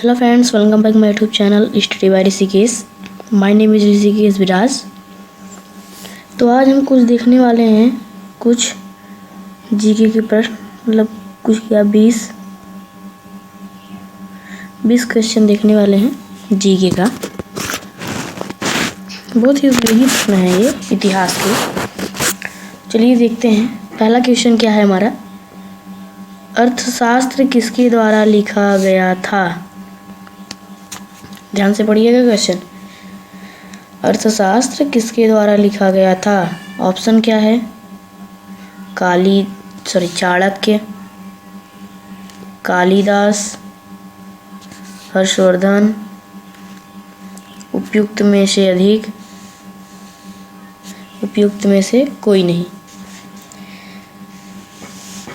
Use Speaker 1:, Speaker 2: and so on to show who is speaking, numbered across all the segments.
Speaker 1: Hello friends, welcome back my YouTube channel Study by Rishikesh. My name is Rishikesh विराज। तो आज हम कुछ देखने वाले हैं, कुछ जीके के प्रश्न, मतलब कुछ क्या 20 क्वेश्चन देखने वाले हैं जीके का। बहुत ही उपयोगी प्रश्न है ये इतिहास के। चलिए देखते हैं। पहला क्वेश्चन क्या है हमारा, अर्थशास्त्र किसके द्वारा लिखा गया था। ध्यान से पढ़िएगा क्वेश्चन, अर्थशास्त्र किसके द्वारा लिखा गया था। ऑप्शन क्या है, चाणक्य, कालिदास, हर्षवर्धन, उपयुक्त में से अधिक, उपयुक्त में से कोई नहीं।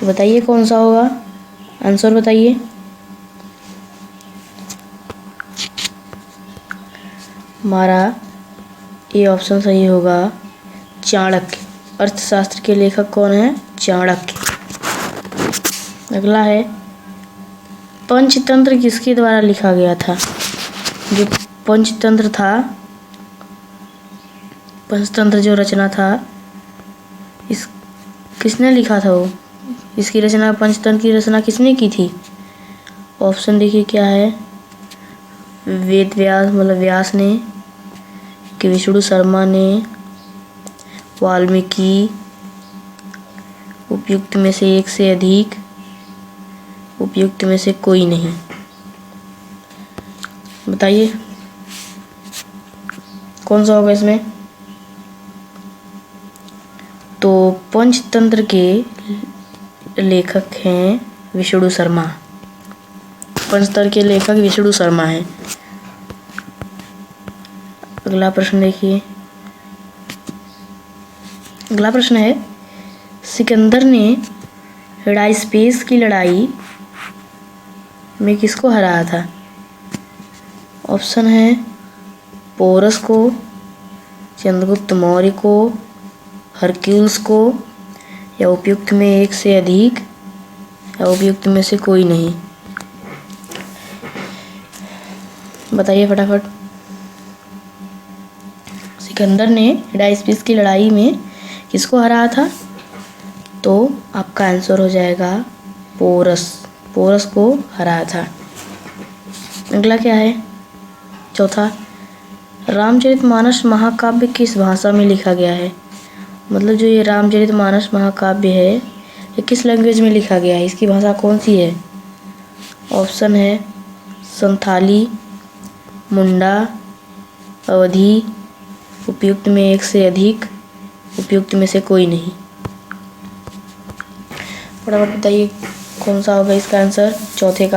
Speaker 1: बताइए कौन सा होगा, आंसर बताइए। हमारा ये ऑप्शन सही होगा, चाणक्य। अर्थशास्त्र के लेखक कौन है, चाणक्य। अगला है, पंचतंत्र किसके द्वारा लिखा गया था। जो पंचतंत्र था, पंचतंत्र जो रचना था, किसने लिखा था वो, इसकी रचना, पंचतंत्र की रचना किसने की थी। ऑप्शन देखिए क्या है, वेद व्यास मतलब व्यास ने, कि विष्णु शर्मा ने, वाल्मीकि, उपयुक्त में से एक से अधिक, उपयुक्त में से कोई नहीं। बताइए कौन सा होगा इसमें। तो पंचतंत्र के लेखक हैं विष्णु शर्मा। पंचतंत्र के लेखक विष्णु शर्मा हैं। अगला प्रश्न देखिए। अगला प्रश्न है, सिकंदर ने हिडायस्पेस की लड़ाई में किसको हराया था। ऑप्शन है, पोरस को, चंद्रगुप्त मौर्य को, हरक्यूल्स को, या उपयुक्त में एक से अधिक, या उपयुक्त में से कोई नहीं। बताइए फटाफट। सिकंदर ने हिडायस्पेस की लड़ाई में किसको हराया था, तो आपका आंसर हो जाएगा पोरस। पोरस को हराया था। अगला क्या है, चौथा, रामचरितमानस महाकाव्य किस भाषा में लिखा गया है। मतलब जो ये रामचरितमानस महाकाव्य है, ये किस लैंग्वेज में लिखा गया है, इसकी भाषा कौन सी है। ऑप्शन है, संथाली, मुंडा, अवधी, उपयुक्त में एक से अधिक, उपयुक्त में से कोई नहीं। फटाफट बताइए कौन सा होगा इसका आंसर, चौथे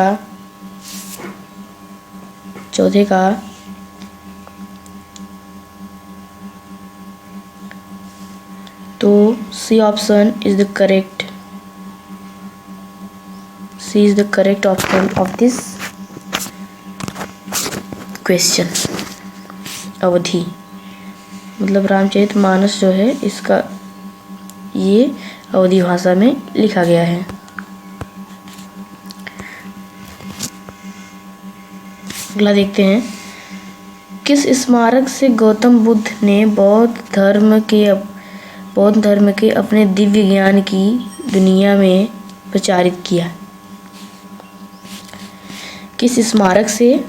Speaker 1: का तो C option is the correct. C is the correct option of this question. Awadhi मतलब रामचरितमानस जो है, इसका ये अवधी भाषा में लिखा गया है। अगला देखते हैं, किस स्मारक से गौतम बुद्ध ने बौद्ध धर्म के अपने दिव्य ज्ञान की दुनिया में प्रचारित किया। किस स्मारक से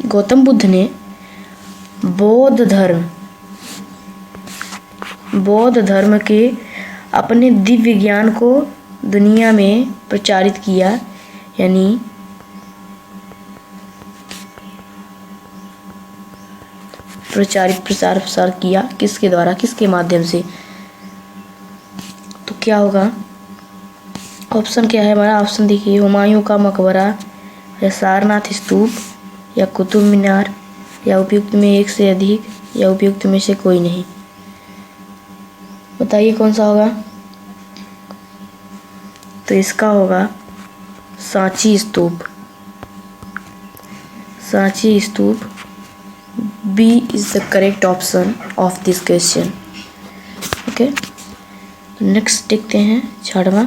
Speaker 1: गौतम बुद्ध ने बौद्ध धर्म के अपने दिव्य ज्ञान को दुनिया में प्रचारित किया, यानी प्रसार किया, किसके द्वारा, किसके माध्यम से। तो क्या होगा, ऑप्शन क्या है हमारा। ऑप्शन देखिए, हुमायूं का मकबरा, या सारनाथ स्तूप, या कुतुब मीनार, या उपयुक्त में एक से अधिक, या उपयुक्त में से कोई नहीं। बताइए कौन सा होगा। तो इसका होगा Sanchi stupa. Sanchi stupa, B is the correct option of this question. Okay, next देखते हैं 6वां,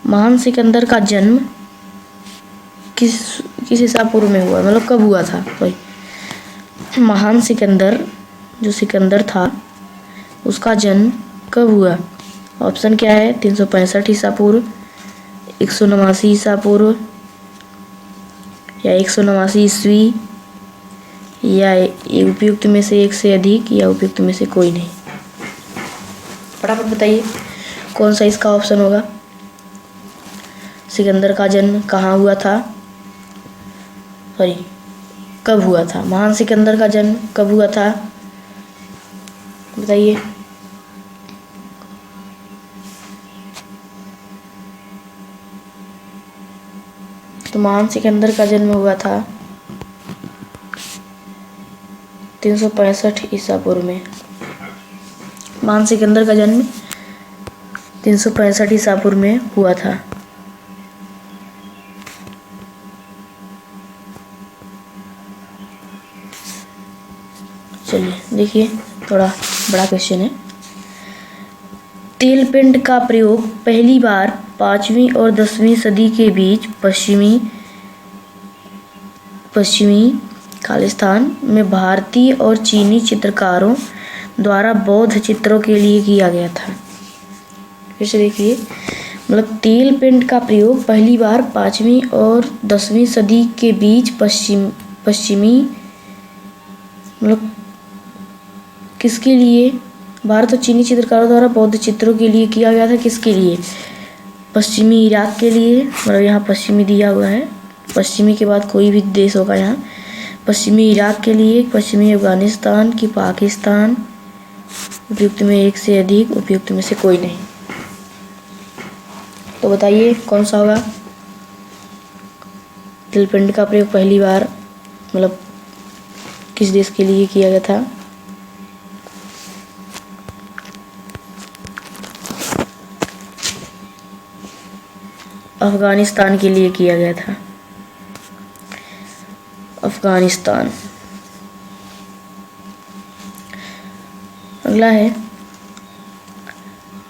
Speaker 1: महान सिकंदर का जन्म किस ईसा पूर्व में हुआ, मतलब कब हुआ था। वही महान सिकंदर जो सिकंदर था उसका जन्म कब हुआ। ऑप्शन क्या है, 365 ईसा पूर्व, 189 ईसा पूर्व, या 189 ईस्वी, या उपयुक्त में से एक से अधिक, या उपयुक्त में से कोई नहीं। फटाफट बताइए कौन सा इसका ऑप्शन होगा। सिकंदर का जन्म कहाँ हुआ था, सॉरी कब हुआ था, महान सिकंदर का जन्म कब हुआ था, बताइए। तो महान सिकंदर का जन्म हुआ था 365 ईसा पूर्व में। महान सिकंदर का जन्म 365 ईसा पूर्व में हुआ था। चलिए देखिए, थोड़ा बड़ा क्वेश्चन है। तेल पेंट का प्रयोग पहली बार 5वीं और 10वीं सदी के बीच पश्चिमी खालिस्तान में भारतीय और चीनी चित्रकारों द्वारा बौद्ध चित्रों के लिए किया गया था। फिर से देखिए, मतलब तेल पेंट का प्रयोग पहली बार 5वीं और 10वीं सदी के बीच पश्चिमी मतलब किसके लिए, भारत और चीनी चित्रकारों द्वारा बौद्ध चित्रों के लिए किया गया था। किसके लिए, पश्चिमी इराक के लिए, मतलब यहाँ पश्चिमी दिया हुआ है, पश्चिमी के बाद कोई भी देश होगा यहाँ, पश्चिमी इराक के लिए, पश्चिमी अफगानिस्तान की, पाकिस्तान, उपयुक्त में एक से अधिक, उपयुक्त में से कोई नहीं। तो बताइए कौन सा होगा। तेल पेंट का प्रयोग पहली बार मतलब किस देश के लिए किया गया था। अफगानिस्तान के लिए किया गया था, अफगानिस्तान। अगला है,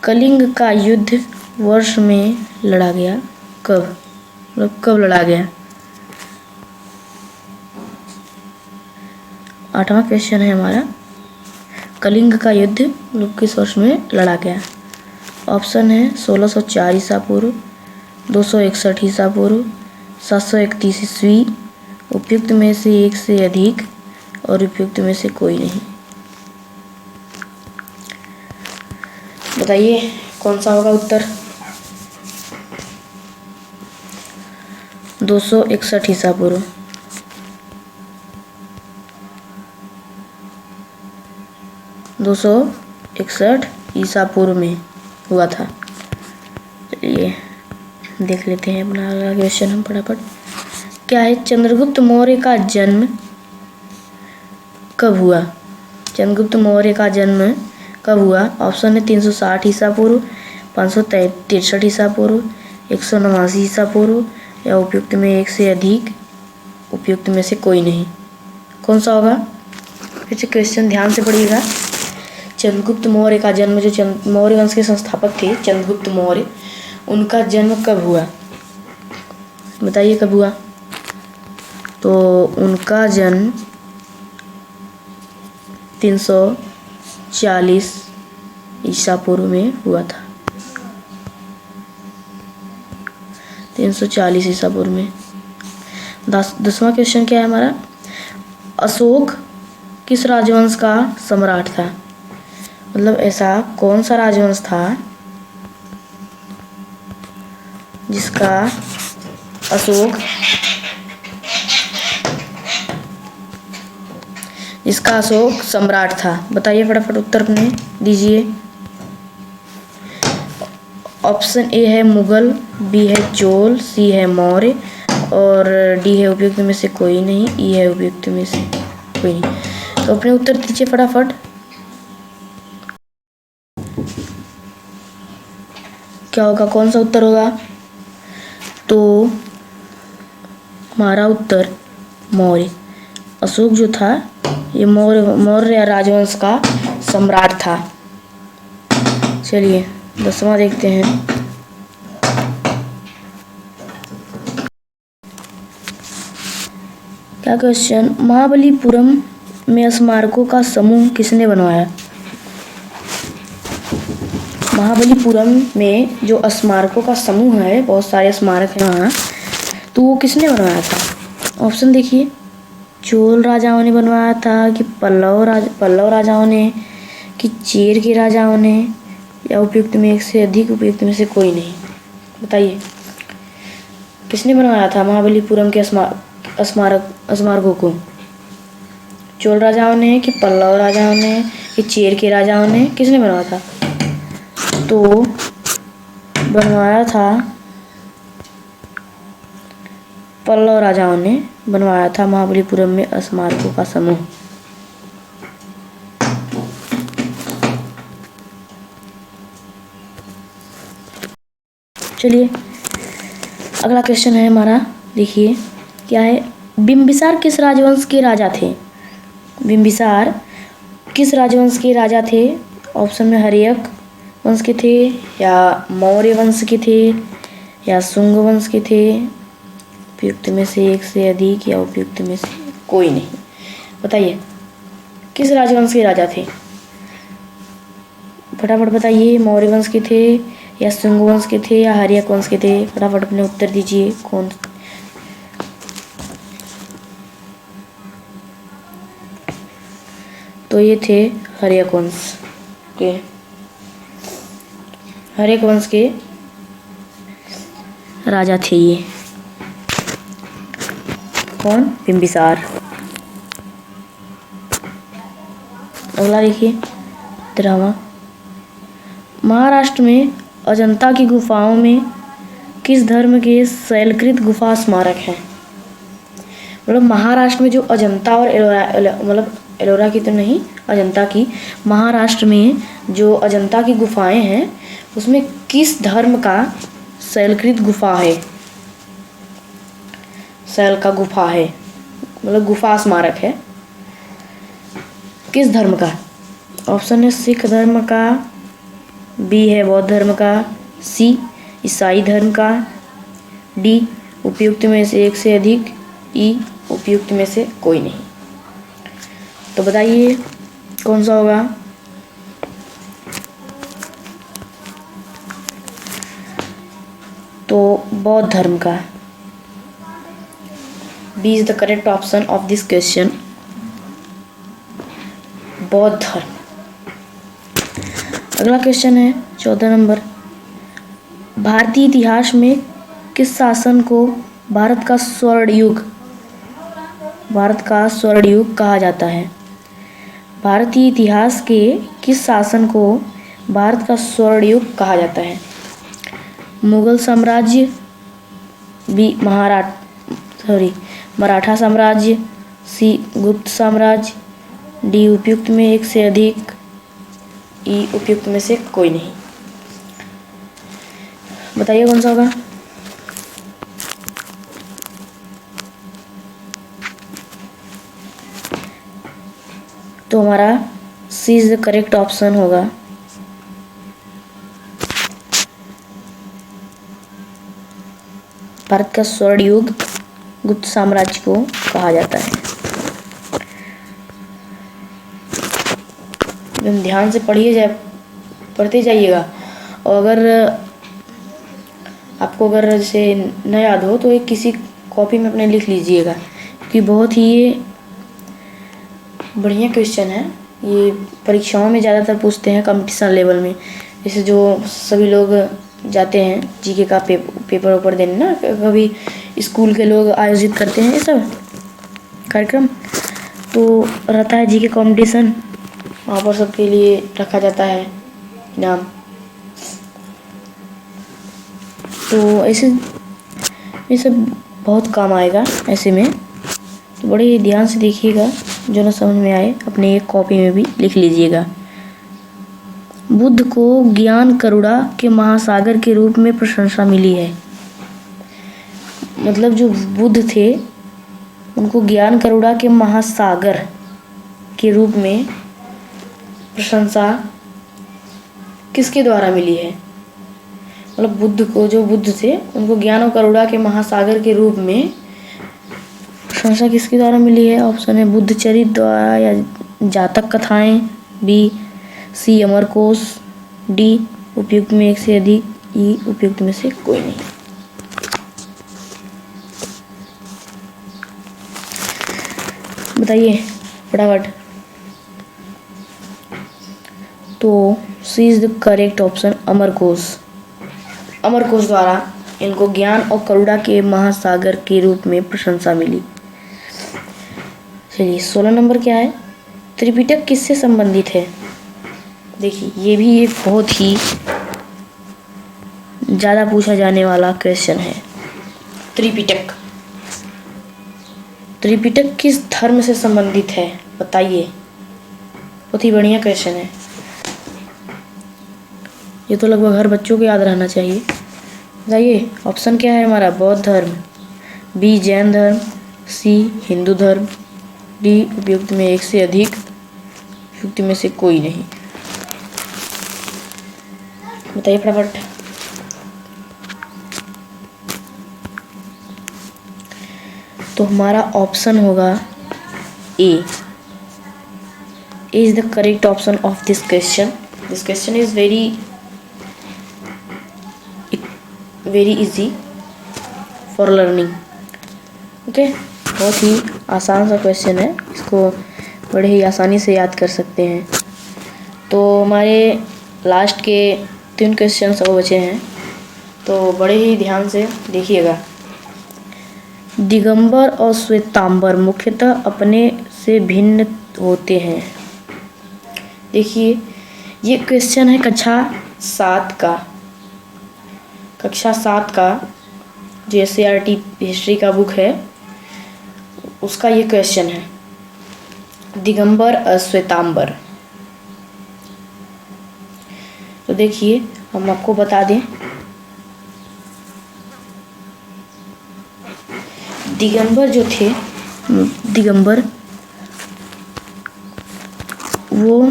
Speaker 1: कलिंग का युद्ध वर्ष में लड़ा गया कब, मतलब कब लड़ा गया। 8वां क्वेश्चन है हमारा, कलिंग का युद्ध मतलब किस वर्ष में लड़ा गया। ऑप्शन है 1604 ईसा पूर्व, 261 ईसा पूर्व, 731 ईस्वी, उपयुक्त में से एक से अधिक, और उपयुक्त में से कोई नहीं। बताइए कौन सा होगा उत्तर। 261 ईसा पूर्व। दो 261 ईसा पूर्व में हुआ था। चलिए देख लेते हैं अपना अगला क्वेश्चन हम फटाफट। क्या है, चंद्रगुप्त मौर्य का जन्म कब हुआ। चंद्रगुप्त मौर्य का जन्म कब हुआ। ऑप्शन है 360 ईसा पूर्व, 563 ईसा पूर्व, 189 ईसा पूर्व, या उपयुक्त में एक से अधिक, उपयुक्त में से कोई नहीं। कौन सा होगा। फिर से क्वेश्चन ध्यान से पढ़िएगा। चंद्रगुप्त मौर्य का जन्म, जो मौर्य वंश के संस्थापक थे चंद्रगुप्त मौर्य, उनका जन्म कब हुआ, बताइए कब हुआ। तो उनका जन्म 340 ईसा पूर्व में हुआ था। 340 ईसा पूर्व में। 10वां क्वेश्चन क्या है हमारा, अशोक किस राजवंश का सम्राट था। मतलब ऐसा कौन सा राजवंश था जिसका अशोक सम्राट था। बताइए फटाफट उत्तर अपने दीजिए। ऑप्शन ए है मुगल, बी है चोल, सी है मौर्य, और डी है उपयुक्त में से कोई नहीं, ई है उपयुक्त में से कोई नहीं। तो अपने उत्तर दीजिए फटाफट। क्या होगा, कौन सा उत्तर होगा। तो हमारा उत्तर मौर्य। अशोक जो था ये मौर्य राजवंश का सम्राट था। चलिए 10वां देखते हैं। अगला क्वेश्चन, महाबलीपुरम में स्मारकों का समूह किसने बनवाया? महाबलीपुरम में जो स्मारकों का समूह है, बहुत सारे स्मारक हैं वहाँ, तो वो किसने बनवाया था? ऑप्शन देखिए, चोल राजाओं ने बनवाया था कि पल्लव राजाओं ने कि चेर के राजाओं ने, या उपयुक्त में एक से अधिक उपयुक्त में से कोई नहीं? बताइए किसने बनवाया था महाबलीपुरम के स्मारकों को? चोल राजाओं ने कि पल्लव राजाओं ने कि चेर के राजाओं ने? किसने बनवाया था? तो बनवाया था पल्लव राजाओं ने बनवाया था महाबलीपुरम में स्मारकों का समूह। चलिए अगला क्वेश्चन है हमारा, देखिए क्या है। बिंबिसार किस राजवंश के राजा थे? बिंबिसार किस राजवंश के राजा थे? ऑप्शन में हर्यक वंश के थे, या मौर्य वंश के थे, या शुंग वंश के थे? उपयुक्त में से एक से अधिक या उपयुक्त में से कोई नहीं? बताइए किस राजवंश के राजा थे? फटाफट बताइए, मौर्य वंश के थे या शुंग वंश के थे या हर्यक वंश के थे? फटाफट अपने उत्तर दीजिए। कौन? तो ये थे हर्यक वंश के। हर्यक वंश के राजा थे ये। कौन? बिंबिसार। अगला देखिए 13वां, महाराष्ट्र में अजंता की गुफाओं में किस धर्म के शैलकृत गुफा स्मारक हैं? मतलब महाराष्ट्र में जो अजंता और एलोरा, मतलब एलोरा की तो नहीं, अजंता की, महाराष्ट्र में जो अजंता की गुफाएं हैं उसमें किस धर्म का शैलकृत गुफा है? शैल का गुफा है, मतलब गुफा स्मारक है, किस धर्म का? ऑप्शन है सिख धर्म का, बी है बौद्ध धर्म का, सी ईसाई धर्म का, डी उपयुक्त में से एक से अधिक, ई उपयुक्त में से कोई नहीं? तो बताइए कौन सा होगा? तो बौद्ध धर्म का। B is the correct option of this question, बौद्ध धर्म। अगला क्वेश्चन है 14 नंबर, भारतीय इतिहास में किस शासन को भारत का स्वर्ण युग कहा जाता है? भारतीय इतिहास के किस शासन को भारत का स्वर्ण युग कहा जाता है? मुगल साम्राज्य, बी मराठा साम्राज्य, सी गुप्त साम्राज्य, डी उपयुक्त में एक से अधिक, ई उपयुक्त में से कोई नहीं? बताइए कौन सा होगा? तो हमारा सी इज द करेक्ट ऑप्शन होगा। भारत का स्वर्ण युग गुप्त साम्राज्य को कहा जाता है। एकदम ध्यान से पढ़ते जाइएगा, और अगर आपको जैसे न याद हो तो एक किसी कॉपी में अपने लिख लीजिएगा, कि बहुत ही बढ़िया क्वेश्चन है ये। परीक्षाओं में ज़्यादातर पूछते हैं कंपटीशन लेवल में, जैसे जो सभी लोग जाते हैं जीके का पेपर ऊपर देने ना, कभी स्कूल के लोग आयोजित करते हैं ये सब कार्यक्रम, तो रहता है जीके कंपटीशन, वहाँ पर सबके लिए रखा जाता है इनाम। तो ऐसे ये सब बहुत काम आएगा ऐसे में, तो बड़े ही ध्यान से देखिएगा, जो ना समझ में आए अपने एक कॉपी में भी लिख लीजिएगा। बुद्ध को ज्ञान करुणा के महासागर के रूप में प्रशंसा मिली है। मतलब जो बुद्ध थे उनको ज्ञान करुणा के महासागर के रूप में प्रशंसा किसके द्वारा मिली है? मतलब बुद्ध थे उनको ज्ञान और करुणा के महासागर के रूप में प्रशंसा किसके द्वारा मिली है? ऑप्शन है बुद्धचरित द्वारा या जातक कथाएं, बी सी अमरकोश, डी उपयुक्त में एक से अधिक, ई उपयुक्त में से कोई नहीं। बताइए फटाफट। तो C is the correct option, Amarkosh. Amarkosh द्वारा इनको ज्ञान और करुणा के महासागर के रूप में प्रशंसा मिली। चलिए 16 नंबर क्या है? त्रिपिटक किससे संबंधित है? देखिए ये भी एक बहुत ही ज़्यादा पूछा जाने वाला क्वेश्चन है। त्रिपिटक, त्रिपिटक किस धर्म से संबंधित है? बताइए, बहुत ही बढ़िया क्वेश्चन है। ये तो लगभग हर बच्चों को याद रहना चाहिए। बताइए ऑप्शन क्या है हमारा? बौद्ध धर्म, बी जैन धर्म, सी हिंदू धर्म, डी उपयुक्त में एक से अधिक, उपयुक्त में से कोई नहीं। बताइए फटाफट। तो हमारा ऑप्शन होगा A. A is the correct option of this question. This question is very easy for learning. Okay, बहुत ही आसान सा क्वेश्चन है, इसको बड़े ही आसानी से याद कर सकते हैं। तो हमारे लास्ट के 3 क्वेश्चन और बचे हैं, तो बड़े ही ध्यान से देखिएगा। दिगंबर और श्वेतांबर मुख्यतः अपने से भिन्न होते हैं। देखिए ये क्वेश्चन है कक्षा 7 का जो SCERT हिस्ट्री का बुक है उसका ये क्वेश्चन है, दिगंबर और श्वेतांबर। तो देखिए हम आपको बता दें, दिगंबर जो थे, दिगंबर वो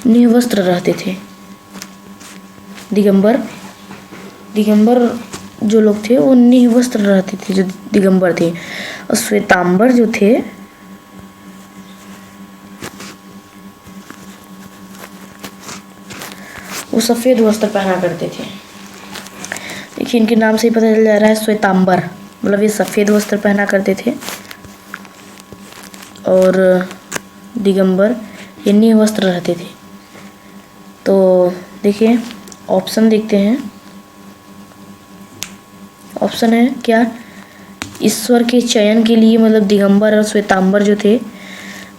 Speaker 1: निर्वस्त्र रहते थे। दिगंबर जो लोग थे वो निर्वस्त्र रहते थे, जो दिगंबर थे। और श्वेतांबर जो थे वो सफ़ेद वस्त्र पहना करते थे। देखिए इनके नाम से ही पता चल जा रहा है, श्वेतांबर मतलब ये सफ़ेद वस्त्र पहना करते थे और दिगंबर ये निर्वस्त्र रहते थे। तो देखिए ऑप्शन देखते हैं। ऑप्शन है क्या? ईश्वर के चयन के लिए, मतलब दिगंबर और श्वेतांबर जो थे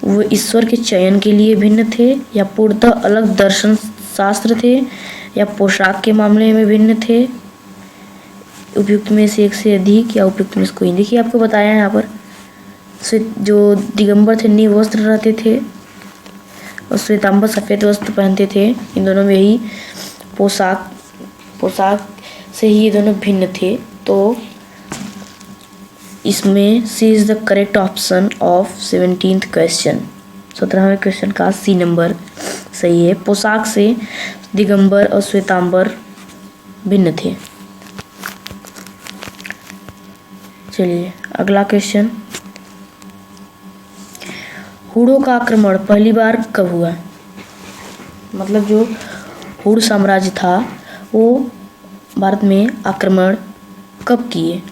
Speaker 1: वो ईश्वर के चयन के लिए भिन्न थे, या पूर्णतः अलग दर्शन शास्त्र थे, या पोशाक के मामले में भिन्न थे, उपयुक्त में से एक से अधिक, या उपयुक्त में से कोई। देखिए आपको बताया है यहाँ पर, जो दिगंबर थे निर्वस्त्र रहते थे और श्वेतांबर सफ़ेद वस्त्र पहनते थे। इन दोनों में ही पोशाक से ही ये दोनों भिन्न थे। तो इसमें C is the correct option of 17th question. 17वें क्वेश्चन का सी नंबर सही है। पोशाक से दिगंबर और श्वेतांबर भिन्न थे। चलिए अगला क्वेश्चन, हुड़ों का आक्रमण पहली बार कब हुआ? मतलब जो हुड़ साम्राज्य था वो भारत में आक्रमण कब किए?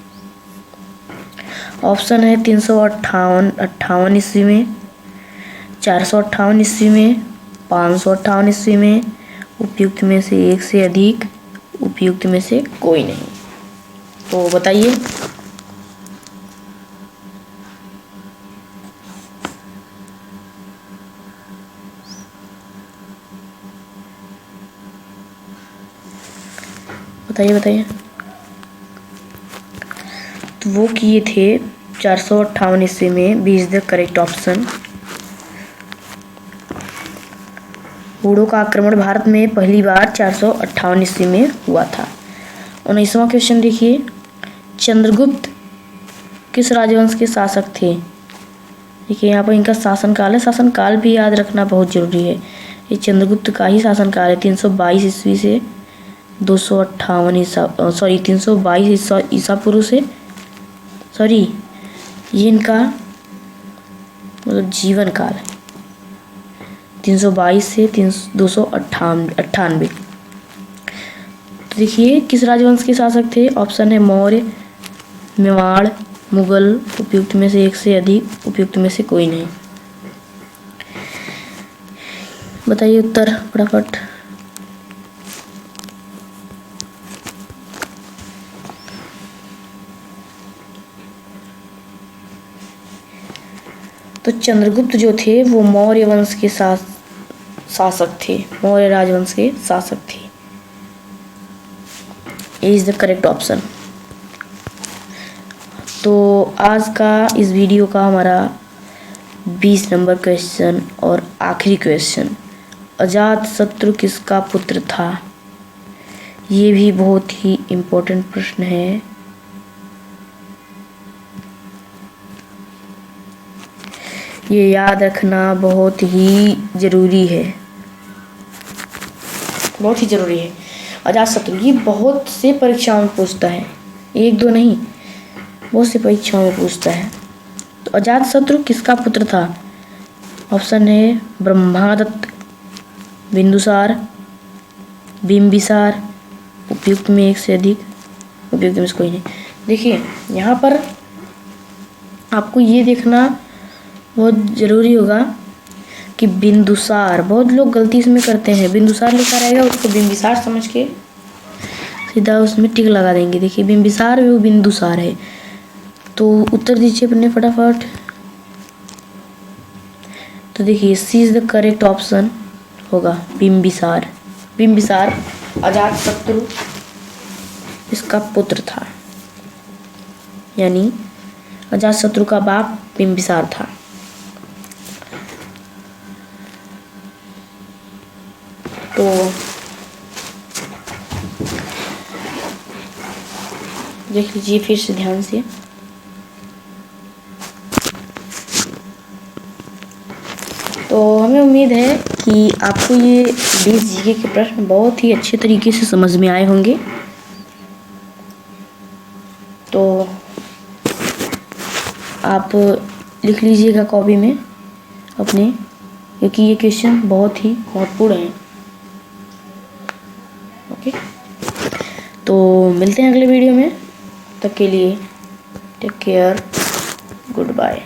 Speaker 1: ऑप्शन है 358 ईस्वी में, 458 ईस्वी में, 558 ईस्वी में, उपयुक्त में से एक से अधिक, उपयुक्त में से कोई नहीं। तो बताइए। बताइए। तो वो किए थे 458 ईस्वी में। B is the correct option. हुड़ों का आक्रमण भारत में पहली बार 458 ईस्वी में हुआ था। 19वां क्वेश्चन देखिए, चंद्रगुप्त किस राजवंश के शासक थे? देखिए यहाँ पर इनका शासनकाल है, शासनकाल भी याद रखना बहुत जरूरी है। ये चंद्रगुप्त का ही शासनकाल है, 322 ईस्वी से 258 322 ईसा पूर्व से, सॉरी ये इनका मतलब जीवन काल है, 322 से 298। तो देखिए किस राजवंश के शासक थे। ऑप्शन है मौर्य, मेवाड़, मुगल। उपयुक्त में से एक से अधिक, उपयुक्त में से कोई नहीं। बताइए उत्तर फटाफट। तो चंद्रगुप्त जो थे वो मौर्य वंश के शासक थे, मौर्य राजवंश के शासक थे। ए इज द करेक्ट ऑप्शन। तो आज का इस वीडियो का हमारा 20 नंबर क्वेश्चन और आखिरी क्वेश्चन, अजातशत्रु किसका पुत्र था। ये भी बहुत ही इम्पोर्टेंट प्रश्न है। ये याद रखना बहुत ही ज़रूरी है, बहुत ही ज़रूरी है। अजातशत्रु ये बहुत से परीक्षाओं में पूछता है, एक दो नहीं, बहुत से परीक्षाओं में पूछता है। तो अजातशत्रु किसका पुत्र था। ऑप्शन है ब्रह्मादत्त, बिंदुसार, बिंबिसार। उपयुक्त में एक से अधिक, उपयुक्त में से कोई नहीं। देखिए यहाँ पर आपको ये देखना बहुत ज़रूरी होगा कि बिंदुसार, बहुत लोग गलती इसमें करते हैं, बिंदुसार लिखा रहेगा उसको बिंबिसार समझ के सीधा उसमें टिक लगा देंगे। देखिए बिंबिसार भी वो बिंदुसार है। तो उत्तर दीजिए अपने फटाफट। तो देखिए सी इज द करेक्ट ऑप्शन होगा बिंबिसार। बिंबिसार अजातशत्रु इसका पुत्र था, यानी अजातशत्रु का बाप बिंबिसार था। तो देख लीजिए फिर से ध्यान से। तो हमें उम्मीद है कि आपको ये 20 जीके के प्रश्न बहुत ही अच्छे तरीके से समझ में आए होंगे। तो आप लिख लीजिएगा कॉपी में अपने, क्योंकि ये क्वेश्चन बहुत ही महत्वपूर्ण है। ओके, तो मिलते हैं अगले वीडियो में। तब के लिए टेक केयर, गुड बाय।